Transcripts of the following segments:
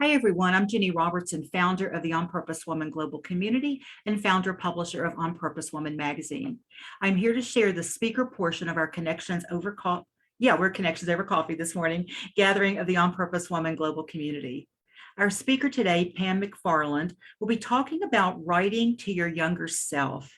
Hi, everyone. I'm Jenny Robertson, founder of the On Purpose Woman Global Community and founder publisher of On Purpose Woman magazine. I'm here to share the speaker portion of our Connections Over Coffee. Yeah, we're Connections Over Coffee this morning, gathering of the On Purpose Woman Global Community. Our speaker today, Pam McFarland, will be talking about writing to your younger self.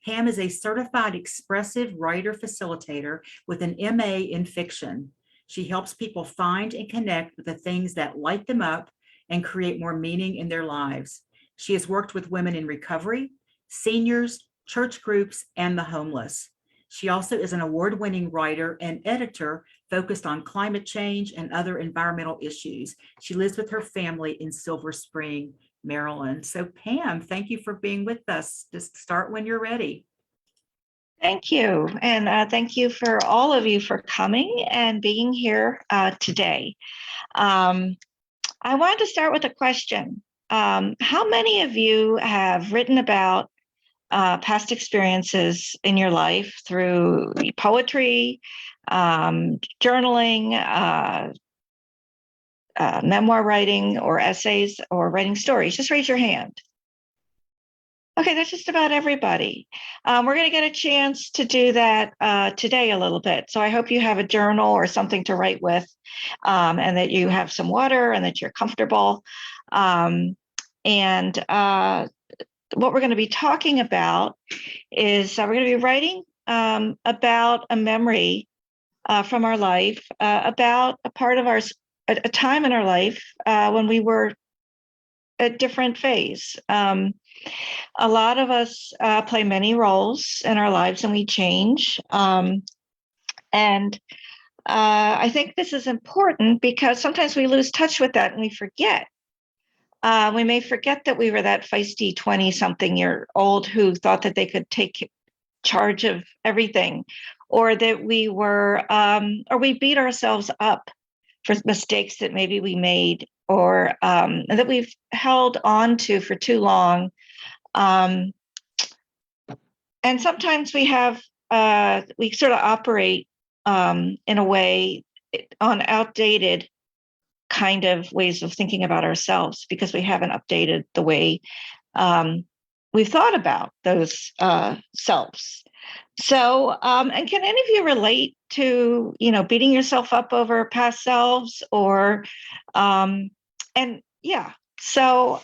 Pam is a certified expressive writer facilitator with an MA in fiction. She helps people find and connect with the things that light them up and create more meaning in their lives. She has worked with women in recovery, seniors, church groups, and the homeless. She also is an award-winning writer and editor focused on climate change and other environmental issues. She lives with her family in Silver Spring, Maryland. So Pam, thank you for being with us. Just start when you're ready. Thank you. And thank you for all of you for coming and being here today. I wanted to start with a question. How many of you have written about past experiences in your life through poetry, journaling, memoir writing, or essays, or writing stories? Just raise your hand. Okay, that's just about everybody. We're going to get a chance to do that today a little bit. So I hope you have a journal or something to write with, and that you have some water and that you're comfortable. What we're going to be talking about is we're going to be writing about a memory from our life, about a part of a time in our life when we were at different phase. A lot of us play many roles in our lives and we change. I think this is important because sometimes we lose touch with that and we forget. We may forget that we were that feisty 20-something-year-old who thought that they could take charge of everything, or that we were, or we beat ourselves up for mistakes that maybe we made, or that we've held on to for too long. And sometimes we sort of operate in a way on outdated kind of ways of thinking about ourselves because we haven't updated the way we've thought about those selves. So, and can any of you relate to, beating yourself up over past selves or, so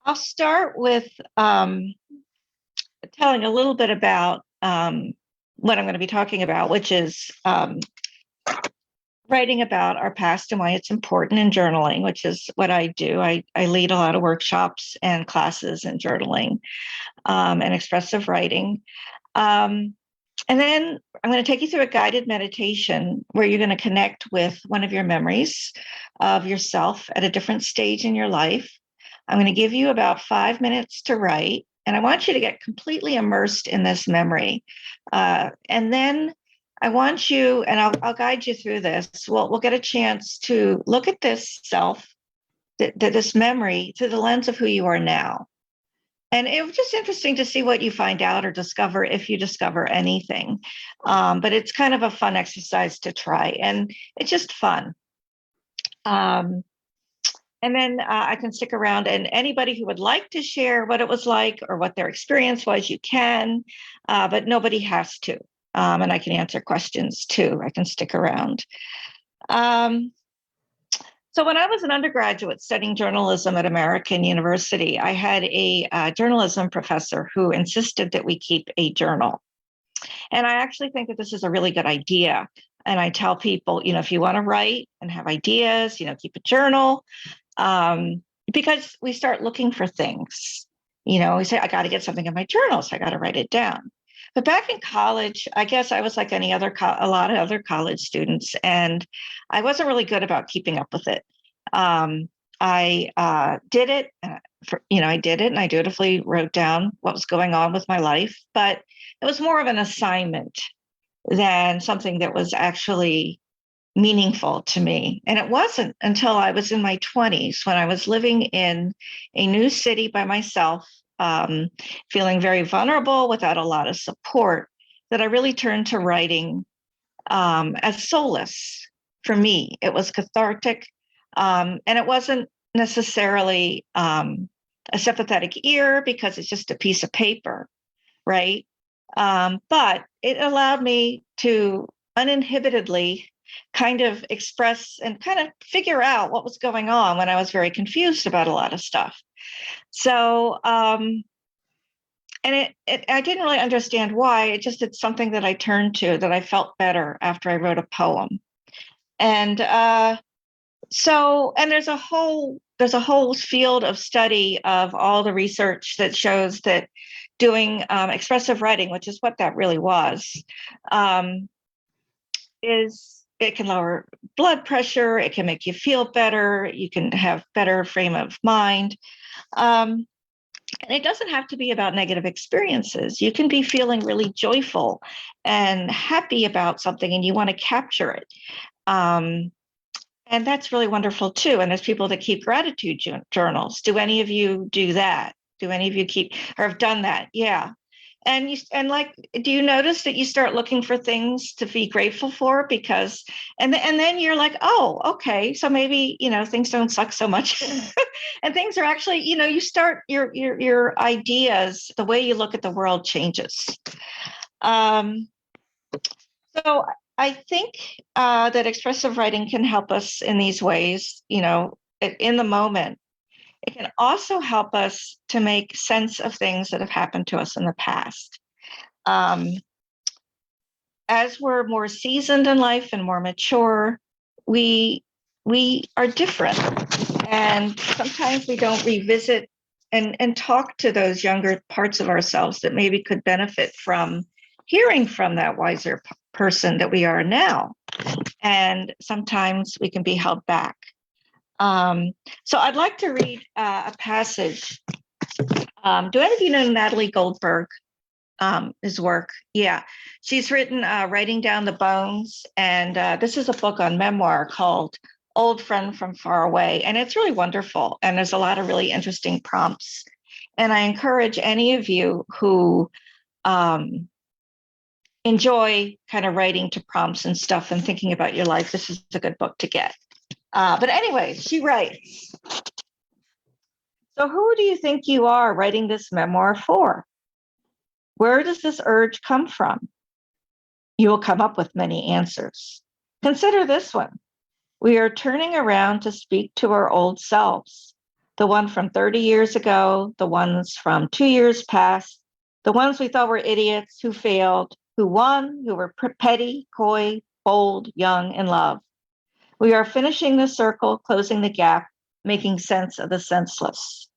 I'll start with telling a little bit about what I'm going to be talking about, which is writing about our past and why it's important in journaling, which is what I do. I lead a lot of workshops and classes in journaling and expressive writing. And then I'm going to take you through a guided meditation where you're going to connect with one of your memories of yourself at a different stage in your life. I'm going to give you about 5 minutes to write, and I want you to get completely immersed in this memory. And then I want you, and I'll guide you through this. We'll get a chance to look at this self, this memory, through the lens of who you are now. And it was just interesting to see what you find out or discover, if you discover anything. But it's kind of a fun exercise to try, and it's just fun. And then I can stick around, and anybody who would like to share what it was like or what their experience was, you can, but nobody has to. And I can answer questions too. I can stick around. So when I was an undergraduate studying journalism at American University, I had a journalism professor who insisted that we keep a journal. And I actually think that this is a really good idea. And I tell people, if you want to write and have ideas, keep a journal. Because we start looking for things, we say, I got to get something in my journal, so I got to write it down. But back in college, I guess I was like a lot of other college students, and I wasn't really good about keeping up with it. I did it, I did it, and I dutifully wrote down what was going on with my life, but it was more of an assignment than something that was actually meaningful to me. And it wasn't until I was in my 20s when I was living in a new city by myself, feeling very vulnerable without a lot of support, that I really turned to writing as solace for me. It was cathartic, and it wasn't necessarily a sympathetic ear because it's just a piece of paper, right? But it allowed me to uninhibitedly kind of express and kind of figure out what was going on when I was very confused about a lot of stuff. So, and I didn't really understand why. It's something that I turned to, that I felt better after I wrote a poem. And and there's a whole field of study of all the research that shows that doing expressive writing, which is what that really was, it can lower blood pressure, it can make you feel better, you can have better frame of mind. And it doesn't have to be about negative experiences. You can be feeling really joyful and happy about something and you want to capture it. And that's really wonderful too. And there's people that keep gratitude journals. Do any of you do that? Do any of you keep or have done that? Yeah. And do you notice that you start looking for things to be grateful for? Because, and then you're like, oh, okay, so maybe, things don't suck so much. And things are actually, you start your ideas, the way you look at the world changes. So I think that expressive writing can help us in these ways, in the moment. It can also help us to make sense of things that have happened to us in the past. As we're more seasoned in life and more mature, we are different. And sometimes we don't revisit and talk to those younger parts of ourselves that maybe could benefit from hearing from that wiser person that we are now. And sometimes we can be held back. So I'd like to read a passage. Do any of you know Natalie Goldberg, his work? Yeah, she's written Writing Down the Bones, and this is a book on memoir called Old Friend from Far Away, and it's really wonderful, and there's a lot of really interesting prompts. And I encourage any of you who enjoy kind of writing to prompts and stuff and thinking about your life, this is a good book to get. But anyway, she writes, so who do you think you are writing this memoir for? Where does this urge come from? You will come up with many answers. Consider this one. We are turning around to speak to our old selves, the one from 30 years ago, the ones from 2 years past, the ones we thought were idiots, who failed, who won, who were petty, coy, bold, young, in love. We are finishing the circle, closing the gap, making sense of the senseless.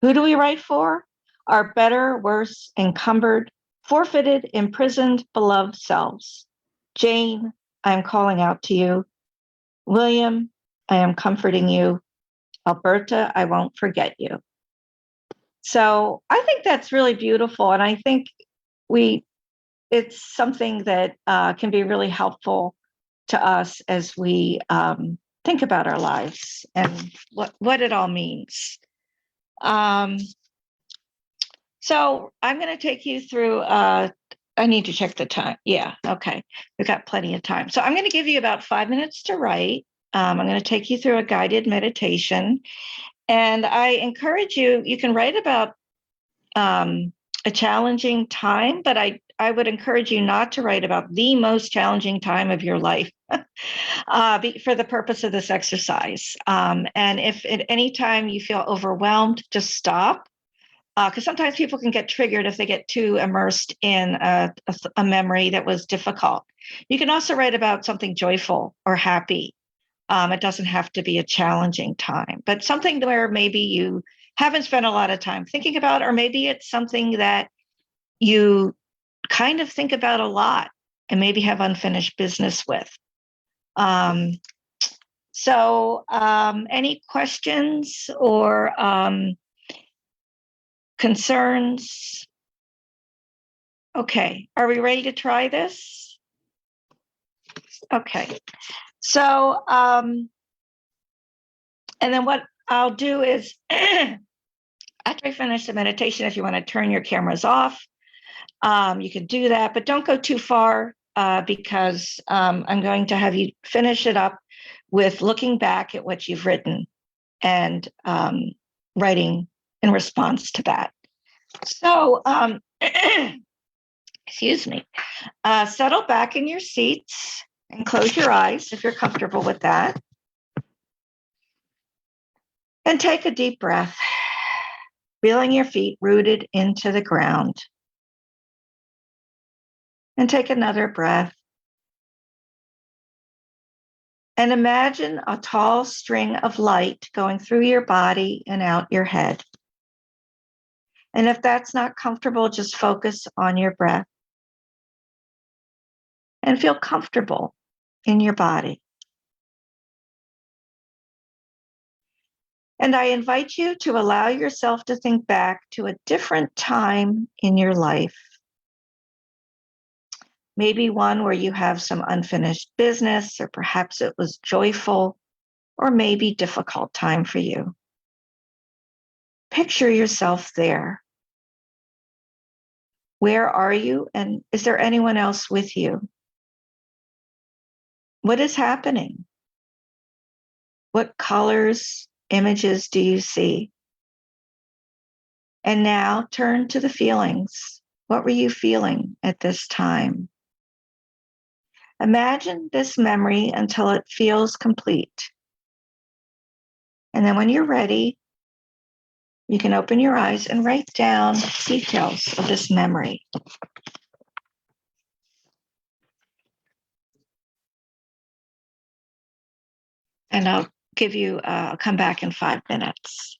Who do we write for? Our better, worse, encumbered, forfeited, imprisoned, beloved selves. Jane, I am calling out to you. William, I am comforting you. Alberta, I won't forget you. So I think that's really beautiful. And I think it's something that can be really helpful to us as we think about our lives and what it all means. So I'm going to take you through, I need to check the time. Yeah, okay. We've got plenty of time. So I'm going to give you about 5 minutes to write. I'm going to take you through a guided meditation. And I encourage you can write about a challenging time, but I would encourage you not to write about the most challenging time of your life for the purpose of this exercise. And if at any time you feel overwhelmed, just stop. Because sometimes people can get triggered if they get too immersed in a memory that was difficult. You can also write about something joyful or happy. It doesn't have to be a challenging time, but something where maybe you haven't spent a lot of time thinking about, or maybe it's something that you kind of think about a lot and maybe have unfinished business with. So any questions or concerns? Okay, are we ready to try this? Okay, so and then what I'll do is after I finish the meditation, if you want to turn your cameras off, you can do that, but don't go too far because I'm going to have you finish it up with looking back at what you've written and writing in response to that. So, excuse me, settle back in your seats and close your eyes if you're comfortable with that. And take a deep breath, feeling your feet rooted into the ground. And take another breath. And imagine a tall string of light going through your body and out your head. And if that's not comfortable, just focus on your breath and feel comfortable in your body. And I invite you to allow yourself to think back to a different time in your life. Maybe one where you have some unfinished business, or perhaps it was joyful, or maybe difficult time for you. Picture yourself there. Where are you? And is there anyone else with you? What is happening? What colors, images do you see? And now turn to the feelings. What were you feeling at this time? Imagine this memory until it feels complete. And then when you're ready, you can open your eyes and write down details of this memory. And I'll come back in 5 minutes.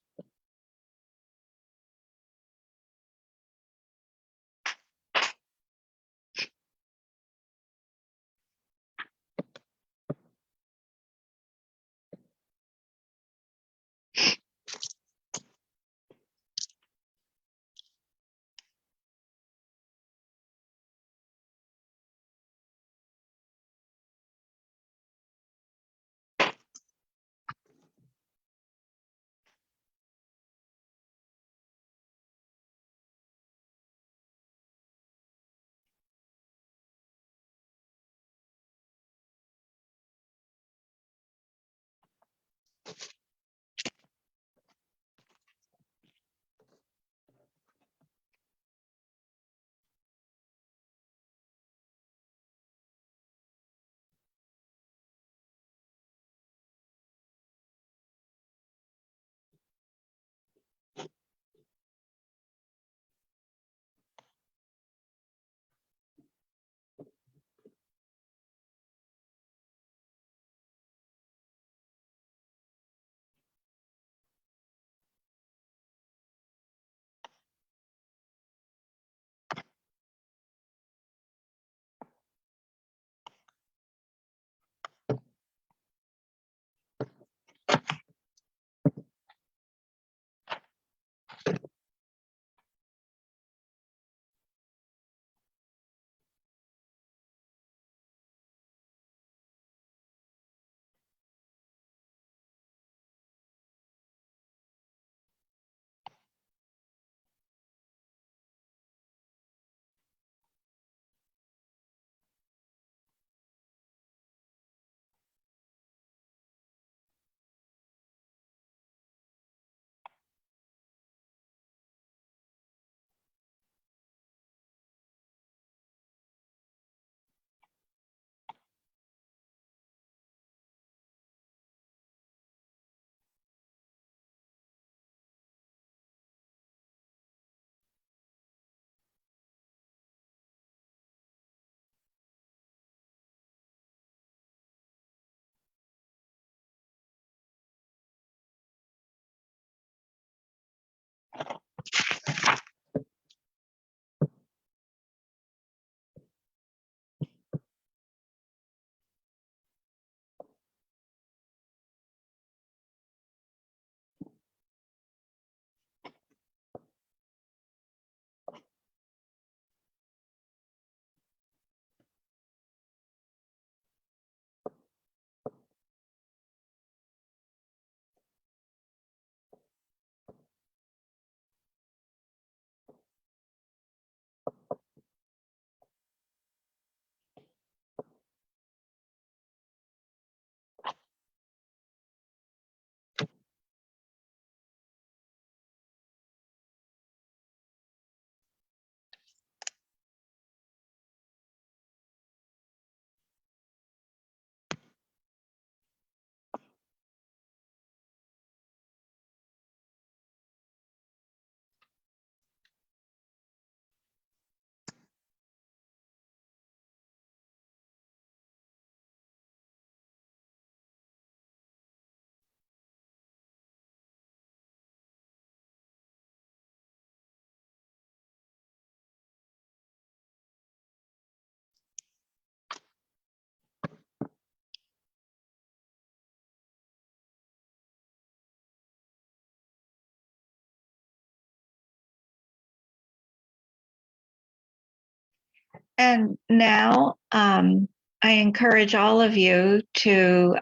And now I encourage all of you to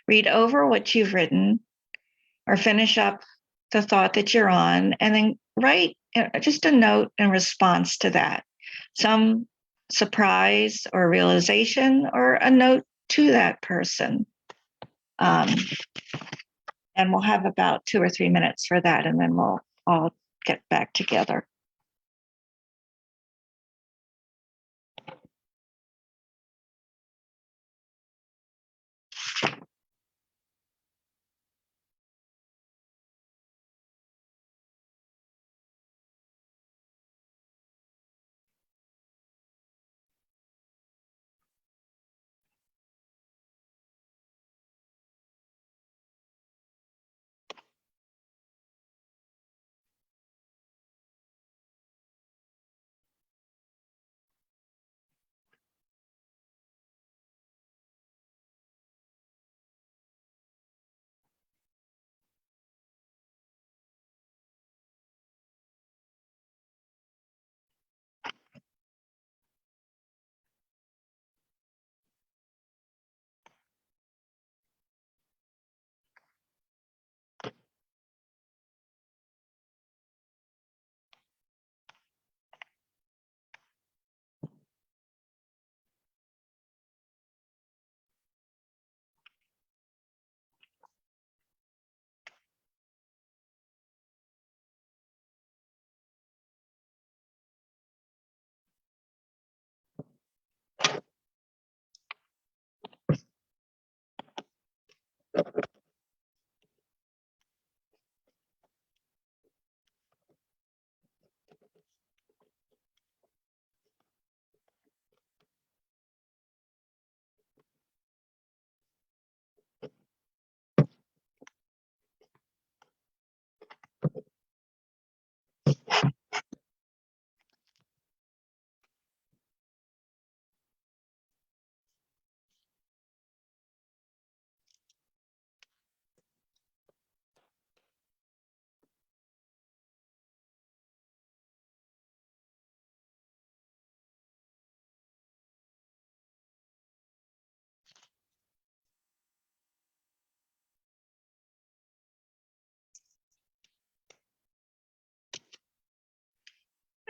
read over what you've written or finish up the thought that you're on, and then write just a note in response to that. Some surprise or realization, or a note to that person. And we'll have about 2 or 3 minutes for that, and then we'll all get back together.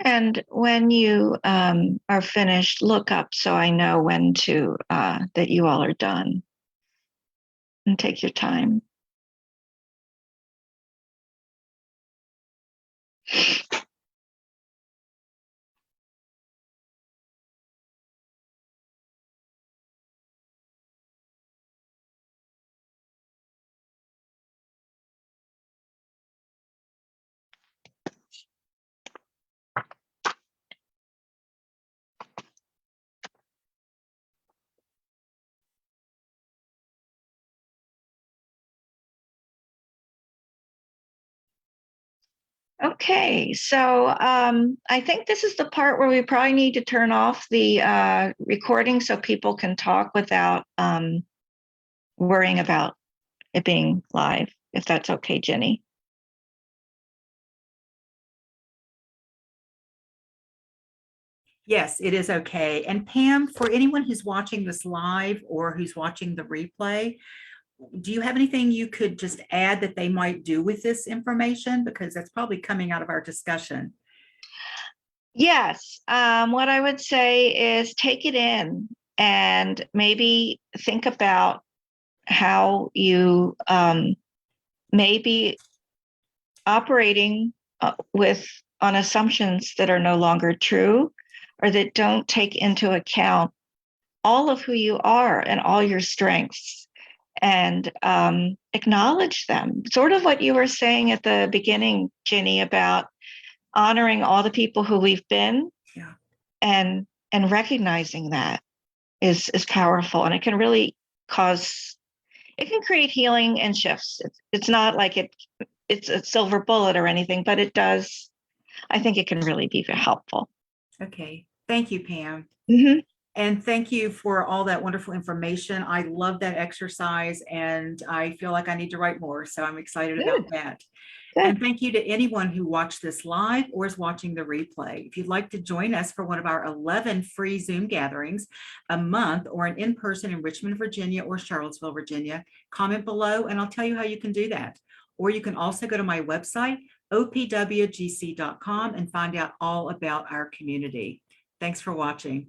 And when you are finished, look up so I know when to that you all are done. And take your time. Okay, so I think this is the part where we probably need to turn off the recording so people can talk without worrying about it being live, if that's okay, Jenny. Yes, it is okay. And Pam, for anyone who's watching this live or who's watching the replay, do you have anything you could just add that they might do with this information? Because that's probably coming out of our discussion. Yes, what I would say is take it in and maybe think about how you may be operating with on assumptions that are no longer true, or that don't take into account all of who you are and all your strengths, and acknowledge them. Sort of what you were saying at the beginning, Ginny, about honoring all the people who we've been. Yeah. and recognizing that is powerful, and it can really it can create healing and shifts. It's not like it's a silver bullet or anything, but it does. I think it can really be helpful. Okay. Thank you, Pam. Mm-hmm. And thank you for all that wonderful information. I love that exercise and I feel like I need to write more. So I'm excited about that. Good. And thank you to anyone who watched this live or is watching the replay. If you'd like to join us for one of our 11 free Zoom gatherings a month or an in-person in Richmond, Virginia or Charlottesville, Virginia, comment below and I'll tell you how you can do that. Or you can also go to my website, opwgc.com, and find out all about our community. Thanks for watching.